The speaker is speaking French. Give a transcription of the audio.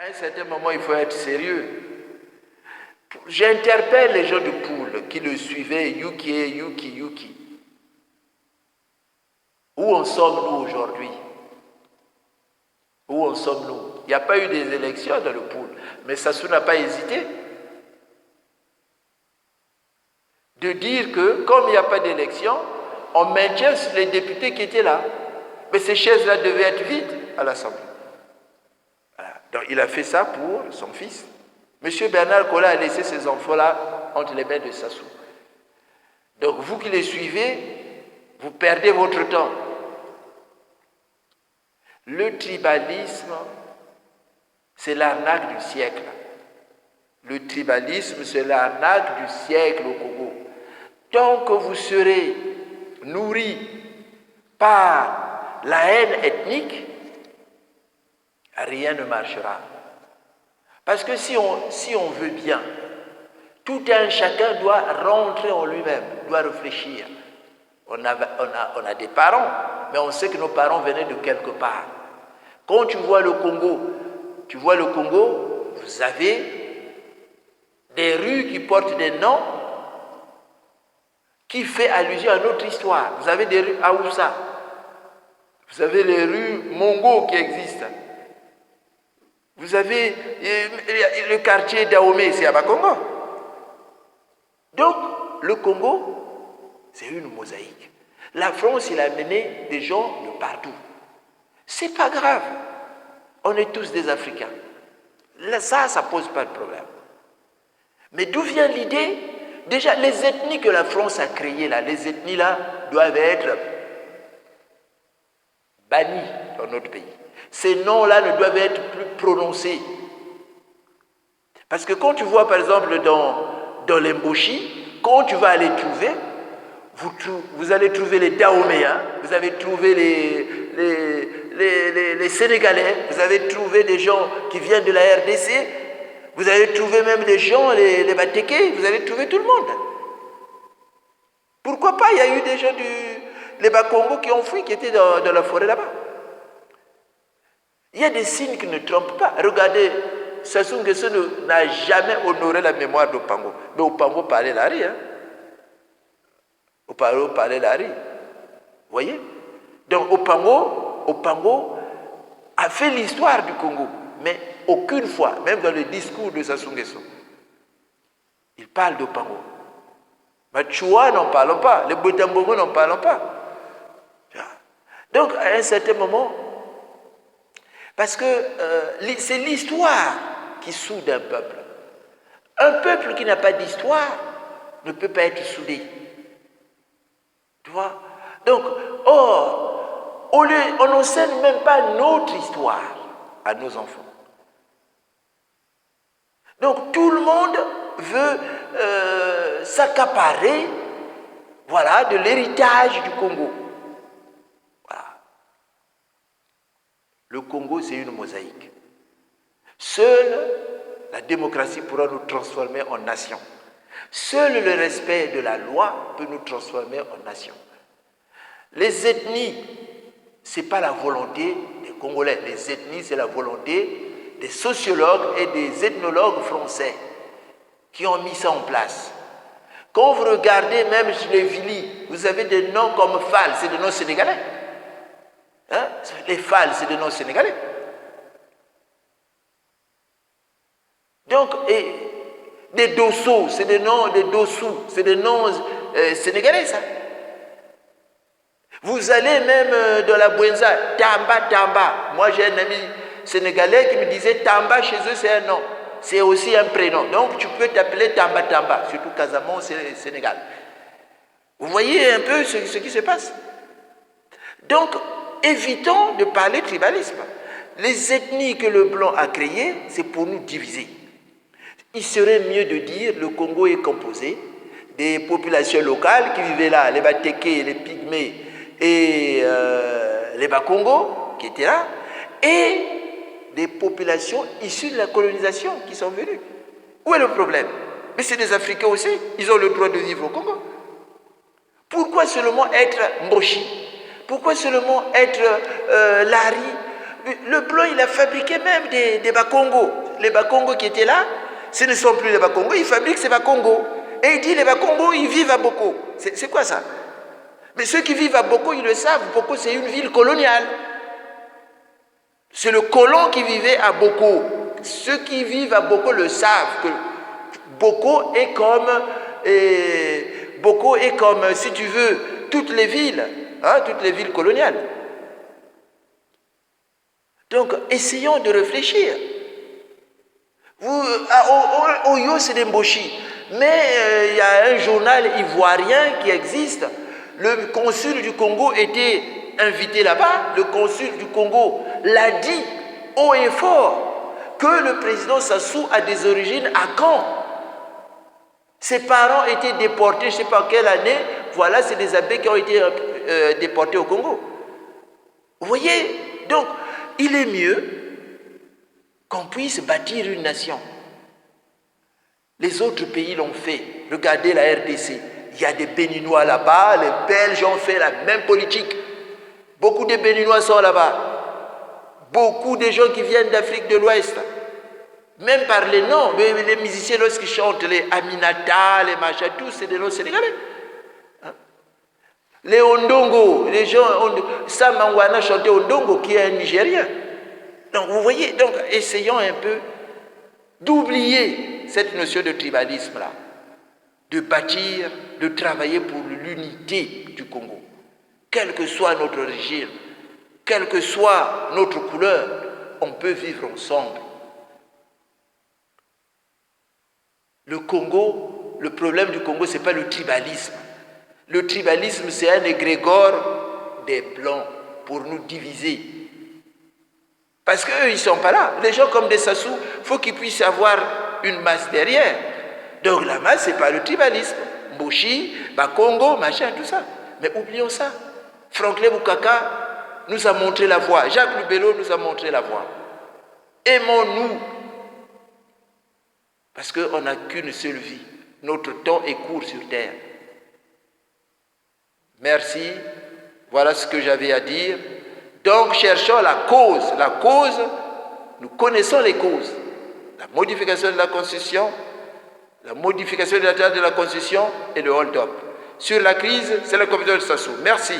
À un certain moment, il faut être sérieux. J'interpelle les gens de Poule qui le suivaient, Yuki. Où en sommes-nous aujourd'hui? Où en sommes-nous? Il n'y a pas eu des élections dans le Poule, mais Sassou n'a pas hésité de dire que, comme il n'y a pas d'élection, on maintient les députés qui étaient là. Mais ces chaises-là devaient être vides à l'Assemblée. Voilà. Donc il a fait ça pour son fils. Monsieur Bernard Kola a laissé ses enfants-là entre les mains de Sassou. Donc vous qui les suivez, vous perdez votre temps. Le tribalisme, c'est l'arnaque du siècle. Le tribalisme, c'est l'arnaque du siècle au Congo. Tant que vous serez nourris par la haine ethnique, rien ne marchera. Parce que si on veut bien, tout un chacun doit rentrer en lui-même, doit réfléchir. On a des parents, mais on sait que nos parents venaient de quelque part. Quand tu vois le Congo, vous avez des rues qui portent des noms qui fait allusion à notre histoire. Vous avez des rues Aoussa, vous avez les rues Mongo qui existent. Vous avez le quartier d'Aomé, c'est à Bakongo. Donc, le Congo, c'est une mosaïque. La France, il a amené des gens de partout. C'est pas grave. On est tous des Africains. Là, ça pose pas de problème. Mais d'où vient l'idée? Déjà, les ethnies que la France a créées, là, les ethnies là, doivent être bannies dans notre pays. Ces noms-là ne doivent être plus prononcés. Parce que quand tu vois, par exemple, dans l'Emboshi, quand tu vas aller trouver, vous allez trouver les Dahoméens, vous allez trouver les Sénégalais, vous allez trouver des gens qui viennent de la RDC, vous allez trouver même des gens, les Batéké, vous allez trouver tout le monde. Pourquoi pas? Il y a eu des gens les Bakongo qui ont fui, qui étaient dans la forêt là-bas. Il y a des signes qui ne trompent pas. Regardez, Sassou Nguesso n'a jamais honoré la mémoire d'Opango. Mais Opango parlait l'Ari. Hein? Opango parlait l'Ari. Vous voyez? Donc Opango a fait l'histoire du Congo. Mais aucune fois, même dans le discours de Sassou Nguesso, il parle d'Opango. Mais Chua n'en parlons pas. Les Botambongo n'en parlons pas. Donc, à un certain moment, parce que c'est l'histoire qui soude un peuple. Un peuple qui n'a pas d'histoire ne peut pas être soudé. Tu vois? Donc, on n'enseigne même pas notre histoire à nos enfants. Donc, tout le monde veut s'accaparer, voilà, de l'héritage du Congo. Le Congo, c'est une mosaïque. Seule la démocratie pourra nous transformer en nation. Seul le respect de la loi peut nous transformer en nation. Les ethnies, ce n'est pas la volonté des Congolais. Les ethnies, c'est la volonté des sociologues et des ethnologues français qui ont mis ça en place. Quand vous regardez même chez les Vili, vous avez des noms comme Fall, c'est des noms sénégalais. Hein? Les Fall, c'est des noms sénégalais. Donc, des Dosso, c'est des noms des Dossou, c'est des noms sénégalais, ça. Vous allez même dans la Bouenza, Tamba. Moi, j'ai un ami sénégalais qui me disait Tamba, chez eux, c'est un nom. C'est aussi un prénom. Donc, tu peux t'appeler Tamba, surtout Casamance, c'est Sénégal. Vous voyez un peu ce qui se passe. Donc, évitons de parler tribalisme. Les ethnies que le blanc a créées, c'est pour nous diviser. Il serait mieux de dire que le Congo est composé des populations locales qui vivaient là, les Batéké, les Pygmées et les Bakongo, qui étaient là, et des populations issues de la colonisation qui sont venues. Où est le problème? Mais c'est des Africains aussi, ils ont le droit de vivre au Congo. Pourquoi seulement être Mboshi? Pourquoi seulement être Lari? Le blanc, il a fabriqué même des Bakongo. Les Bakongo qui étaient là, ce ne sont plus les Bakongo, il fabrique ces Bakongo. Et il dit, les Bakongo, ils vivent à Boko. C'est quoi ça? Mais ceux qui vivent à Boko, ils le savent. Boko, c'est une ville coloniale. C'est le colon qui vivait à Boko. Ceux qui vivent à Boko le savent que Boko est comme, si tu veux, toutes les villes coloniales. Donc, essayons de réfléchir. Oyo, c'est des Mboshi. Mais il y a un journal ivoirien qui existe. Le consul du Congo était invité là-bas. Le consul du Congo l'a dit haut et fort que le président Sassou a des origines à Caen. Ses parents étaient déportés, je ne sais pas quelle année. Voilà, c'est des abbés qui ont été déportés au Congo. Vous voyez? Donc, il est mieux qu'on puisse bâtir une nation. Les autres pays l'ont fait. Regardez la RDC. Il y a des Béninois là-bas. Les Belges ont fait la même politique. Beaucoup de Béninois sont là-bas. Beaucoup de gens qui viennent d'Afrique de l'Ouest. Même par les noms, les musiciens, lorsqu'ils chantent les Aminata, les machins, tous, c'est des noms sénégalais. Les Ondongo, les gens, Sam Mangwana chantait Ondongo, qui est un Nigérien. Donc, vous voyez, donc, essayons un peu d'oublier cette notion de tribalisme-là, de bâtir, de travailler pour l'unité du Congo. Quelle que soit notre origine, quelle que soit notre couleur, on peut vivre ensemble. Le Congo, le problème du Congo, ce n'est pas le tribalisme. Le tribalisme, c'est un égrégore des Blancs pour nous diviser. Parce qu'eux, ils ne sont pas là. Les gens comme des Sassou, il faut qu'ils puissent avoir une masse derrière. Donc la masse, ce n'est pas le tribalisme. Mboshi, Bakongo, machin, tout ça. Mais oublions ça. Franklin Boukaka nous a montré la voie. Jacques Lubello nous a montré la voie. Aimons-nous. Parce qu'on n'a qu'une seule vie. Notre temps est court sur terre. Merci. Voilà ce que j'avais à dire. Donc, cherchons la cause. La cause, nous connaissons les causes. La modification de la Constitution, la modification de la Constitution et le hold-up. Sur la crise, c'est la commission de Sassou. Merci.